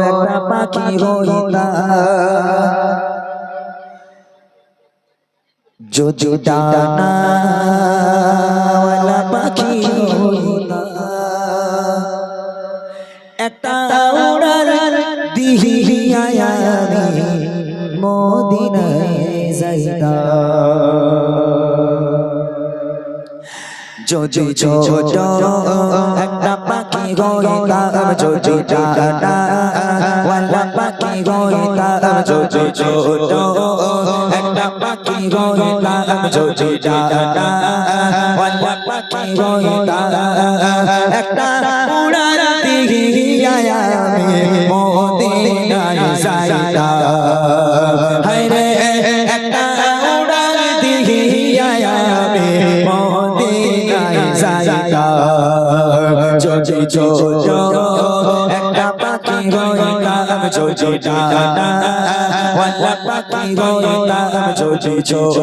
একটা পাখি হইতা যদি ডানাওয়ালা পাখি হইতা একটা উড়ার দিহিয়া আমি মদিনায় যাইতা যদি ছোট একটা পাখি হইতাম যদি ডানাওয়ালা পাখি হইতাম যদি ছোট একটা পাখি হইতাম যদি ডানাওয়ালা পাখি হইতাম একটা উড়ার দিহিয়া আমি মদিনায় যাইতাম হায়রে একটা উড়ার দিহিয়া আমি যদি ছোট একটা পাখি হইতাম যদি ডানাওয়ালা পাখি হইতাম যদি ছোট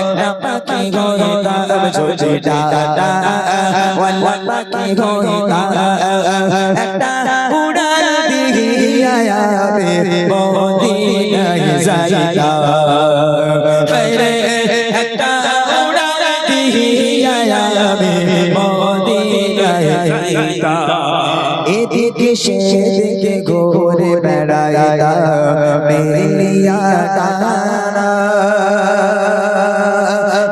একটা পাখি হইতাম যদি ডানাওয়ালা পাখি হইতাম একটা উড়ার দিহিয়া আমি মদিনায় যাইতাম হায়রে একটা উড়ার দিহিয়া আমি মদিনায় যাইতাম এদিকে সেদিকে ঘুরে বেড়াইতাম মেলিয়া টানা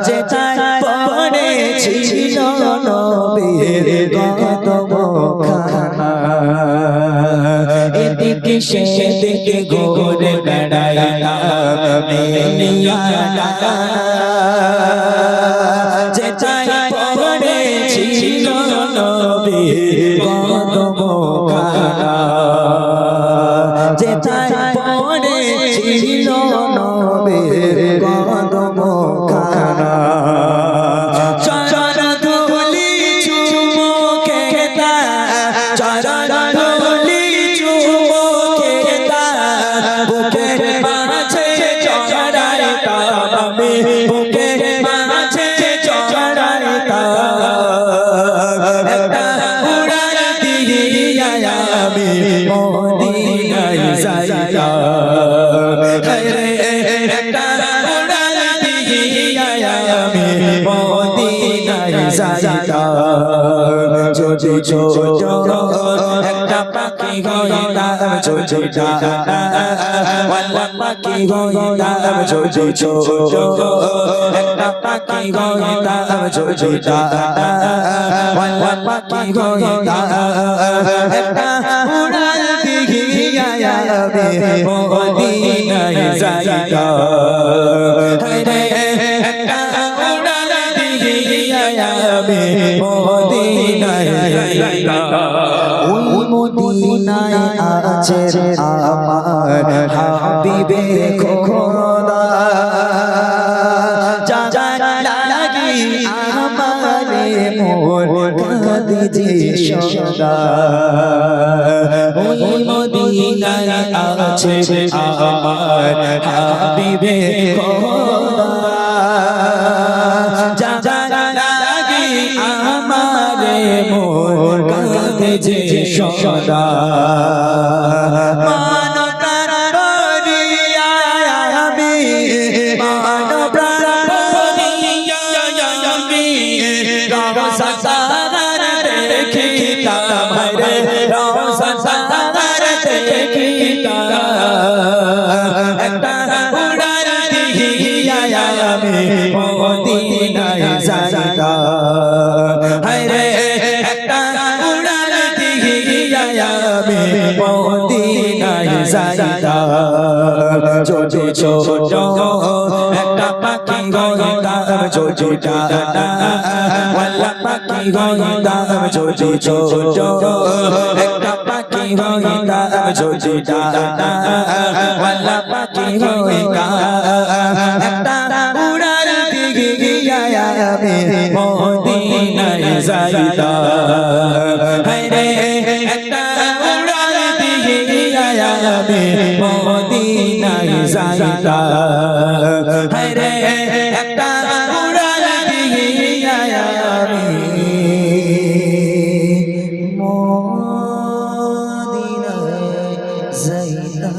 যেটায় পড়েছিল নবীর কদমখানা এদিকে সেদিকে ঘুরে বেড়াইতাম মেলিয়া টানা যেটায় পড়েছিল নবীর কদমখানা যেটায় পড়েছিল নবীর কদমখানা চরণ ধুলি চুমুকে তা চরণ ধুলি চুমুকে তা বুকের মাঝে চড়াইতাম আমি বুকের মাঝে চড়াইতাম একটা উড়ার দিহিয়া আমি মদিনায় যাইতাম হায়রে একটা উড়ার দিহিয়া আমি মদিনায় যাইতাম যদি ছোট একটা পাখি হইতাম যদি ডানাওয়ালা পাখি হইতাম যদি ছোট একটা পাখি হইতাম যদি ডানাওয়ালা পাখি হইতাম একটা উড়ার দিহিয়া আমি মদিনায় যাইতাম হায়রে একটা উড়ার দিহিয়া আমি মদিনায় যাইতাম ওই মদিনায় আছে আমার হাবিবে খোদা যার লাগি আমারে মোর কাঁদে সদা ওই মদিনায় আছে আমার হাবিবে খোদা যার লাগি আমারে মোর কাঁদে সদা একটা উড়ার দিহিয়া আমি মদিনায় যাইতাম হায়রে একটা উড়ার দিহিয়া আমি মদিনায় যাইতাম যদি ছোট একটা পাখি হইতাম যদি ডানাওয়ালা পাখি হইতাম যদি ছোট একটা পাখি হইতাম যদি ডানাওয়ালা পাখি হইতাম একটা উড়ার দিহিয়া আমি মদিনায় যাইতাম হায়রে একটা উড়ার দিহিয়া আমি মদিনায় যাইতাম হায়রে একটা উড়ার দিহিয়া আমি মদিনায় যাইতাম